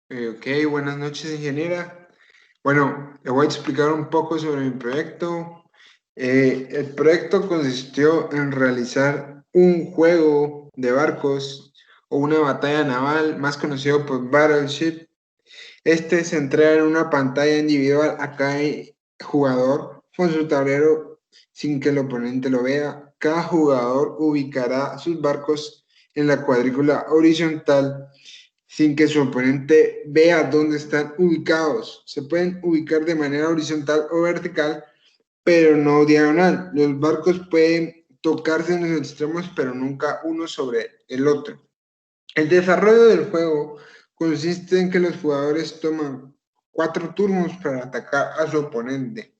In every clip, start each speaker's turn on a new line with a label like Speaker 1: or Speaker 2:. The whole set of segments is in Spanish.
Speaker 1: Ok, buenas noches, ingeniera. Bueno, le voy a explicar un poco sobre mi proyecto. El proyecto consistió en realizar un juego de barcos o una batalla naval, más conocido por Battleship. Este se entrega en una pantalla individual a cada jugador con su tablero sin que el oponente lo vea. Cada jugador ubicará sus barcos en la cuadrícula horizontal sin que su oponente vea dónde están ubicados. Se pueden ubicar de manera horizontal o vertical, pero no diagonal. Los barcos pueden tocarse en los extremos, pero nunca uno sobre el otro. El desarrollo del juego consiste en que los jugadores toman 4 turnos para atacar a su oponente.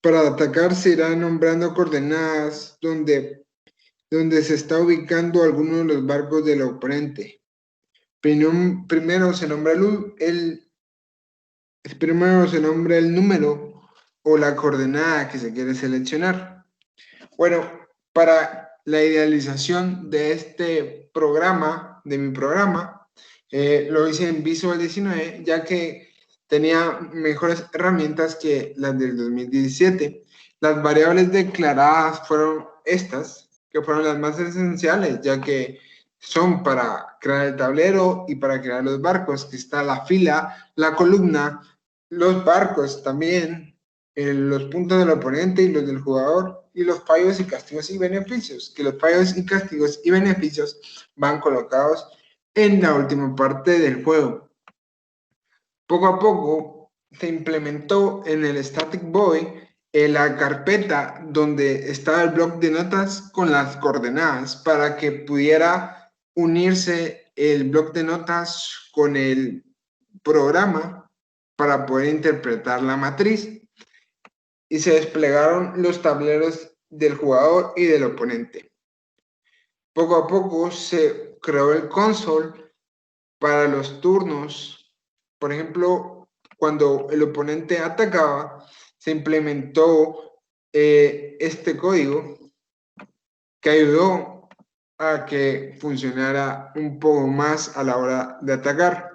Speaker 1: Para atacar se irán nombrando coordenadas donde se está ubicando alguno de los barcos del oponente. Primero se nombra primero se nombra el número o la coordenada que se quiere seleccionar. Bueno, para la idealización de este programa, de mi programa, lo hice en Visual 19, ya que tenía mejores herramientas que las del 2017. Las variables declaradas fueron estas, que fueron las más esenciales, ya que son para crear el tablero y para crear los barcos, que está la fila, la columna, los barcos también, los puntos del oponente y los del jugador, y los fallos y castigos y beneficios, que los fallos y castigos y beneficios van colocados en la última parte del juego. Poco a poco se implementó en el Static Boy la carpeta donde estaba el bloc de notas con las coordenadas para que pudiera unirse el bloc de notas con el programa para poder interpretar la matriz, y se desplegaron los tableros del jugador y del oponente. Poco a poco se creó el console para los turnos. Por ejemplo, cuando el oponente atacaba, se implementó este código que ayudó a que funcionara un poco más a la hora de atacar.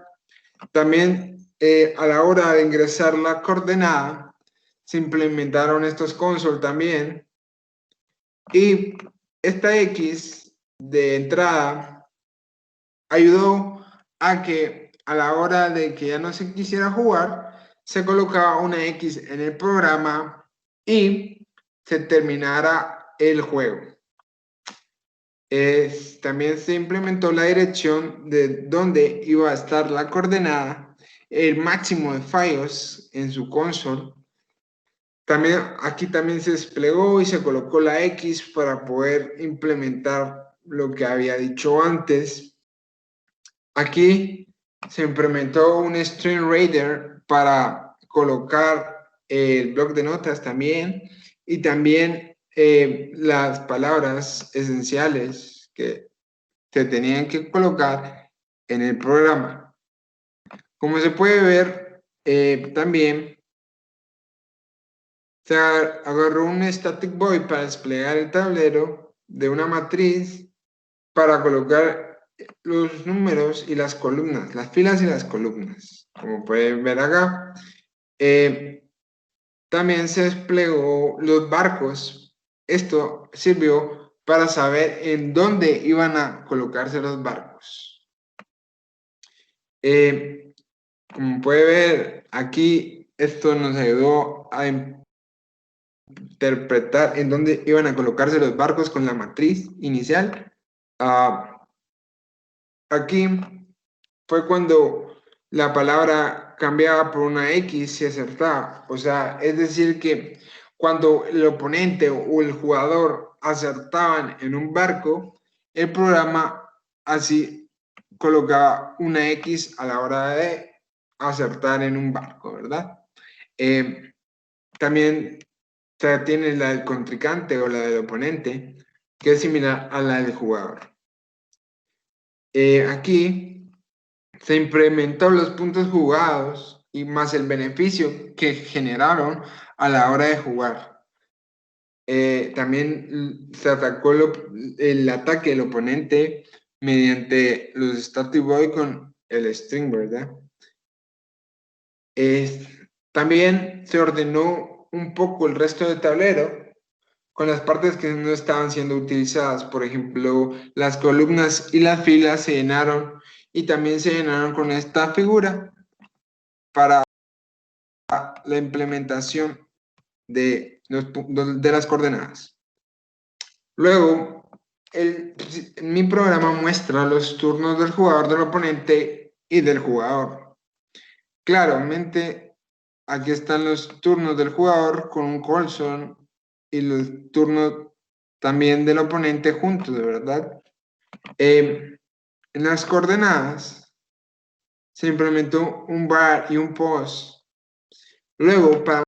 Speaker 1: También a la hora de ingresar la coordenada, se implementaron estos console también, y esta X de entrada ayudó a que a la hora de que ya no se quisiera jugar, se colocaba una X en el programa y se terminara el juego. También se implementó la dirección de dónde iba a estar la coordenada, el máximo de fallos en su console. Aquí también se desplegó y se colocó la X para poder implementar lo que había dicho antes. Aquí se implementó un String Reader para colocar el bloc de notas también, y también las palabras esenciales que se tenían que colocar en el programa. Como se puede ver, también se agarró un Static Void para desplegar el tablero de una matriz para colocar los números y las columnas, las filas y las columnas, como pueden ver acá. También se desplegó los barcos. Esto sirvió para saber en dónde iban a colocarse los barcos. Como puede ver aquí, esto nos ayudó a interpretar en dónde iban a colocarse los barcos con la matriz inicial. Aquí fue cuando la palabra cambiaba por una X y acertaba. O sea, es decir que cuando el oponente o el jugador acertaban en un barco, el programa así colocaba una X a la hora de acertar en un barco, ¿verdad? Eh, También se tiene la del contrincante o la del oponente, que es similar a la del jugador. Aquí se implementó los puntos jugados y más el beneficio que generaron a la hora de jugar. También se atacó el ataque del oponente mediante los Static Void con el string, ¿verdad? También se ordenó un poco el resto del tablero con las partes que no estaban siendo utilizadas. Por ejemplo, las columnas y las filas se llenaron y también se llenaron con esta figura para la implementación de las coordenadas. Luego, mi programa muestra los turnos del jugador, del oponente y del jugador. Claramente, aquí están los turnos del jugador con un colson y los turnos también del oponente juntos, de verdad. En las coordenadas se implementó un bar y un post. Luego, para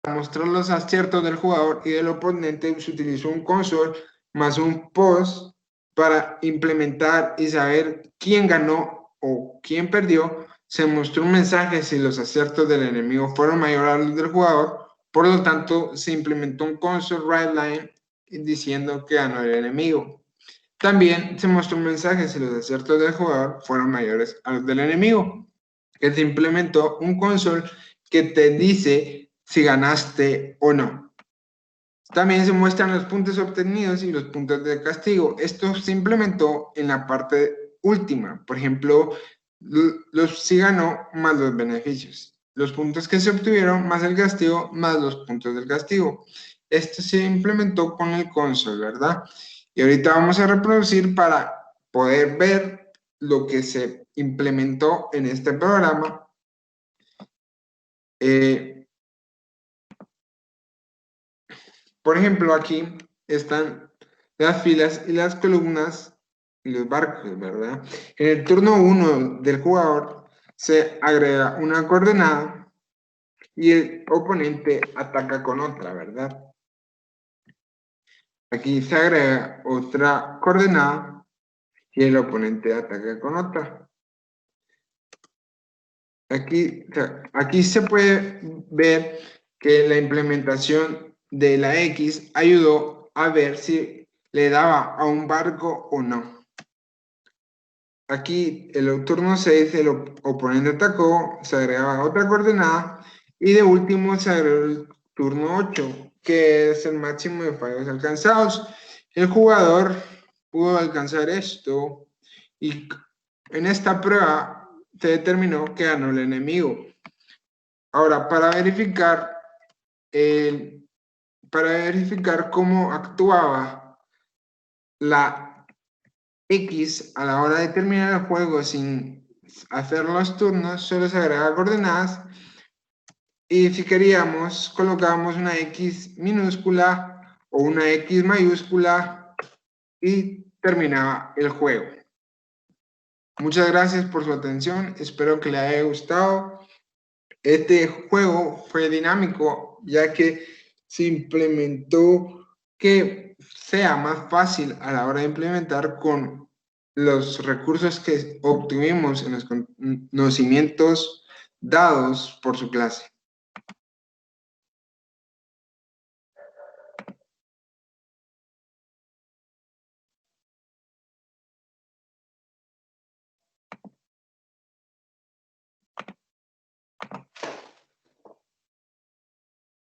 Speaker 1: mostrar los aciertos del jugador y del oponente, se utilizó un console más un post para implementar y saber quién ganó o quién perdió. Se mostró un mensaje si los aciertos del enemigo fueron mayores a los del jugador. Por lo tanto, se implementó un console write line diciendo que ganó el enemigo. También se mostró un mensaje si los aciertos del jugador fueron mayores a los del enemigo, que se implementó un console que te dice si ganaste o no. También se muestran los puntos obtenidos y los puntos de castigo. Esto se implementó en la parte última. Por ejemplo, los si ganó más los beneficios. Los puntos que se obtuvieron más el castigo más los puntos del castigo. Esto se implementó con el console, ¿verdad? Y ahorita vamos a reproducir para poder ver lo que se implementó en este programa. Por ejemplo, aquí están las filas y las columnas y los barcos, ¿verdad? En el turno 1 del jugador se agrega una coordenada y el oponente ataca con otra, ¿verdad? Aquí se agrega otra coordenada y el oponente ataca con otra. Aquí se puede ver que la implementación de la X ayudó a ver si le daba a un barco o no. Aquí el turno 6 el oponente atacó, se agregaba otra coordenada y de último se agregó el turno 8, que es el máximo de fallos alcanzados. El jugador pudo alcanzar esto y en esta prueba se determinó que ganó el enemigo. Ahora, para verificar cómo actuaba la X a la hora de terminar el juego sin hacer los turnos, solo se agrega coordenadas y si queríamos colocábamos una X minúscula o una X mayúscula y terminaba el juego. Muchas gracias por su atención, espero que le haya gustado. Este juego fue dinámico ya que se implementó que sea más fácil a la hora de implementar con los recursos que obtuvimos en los conocimientos dados por su clase.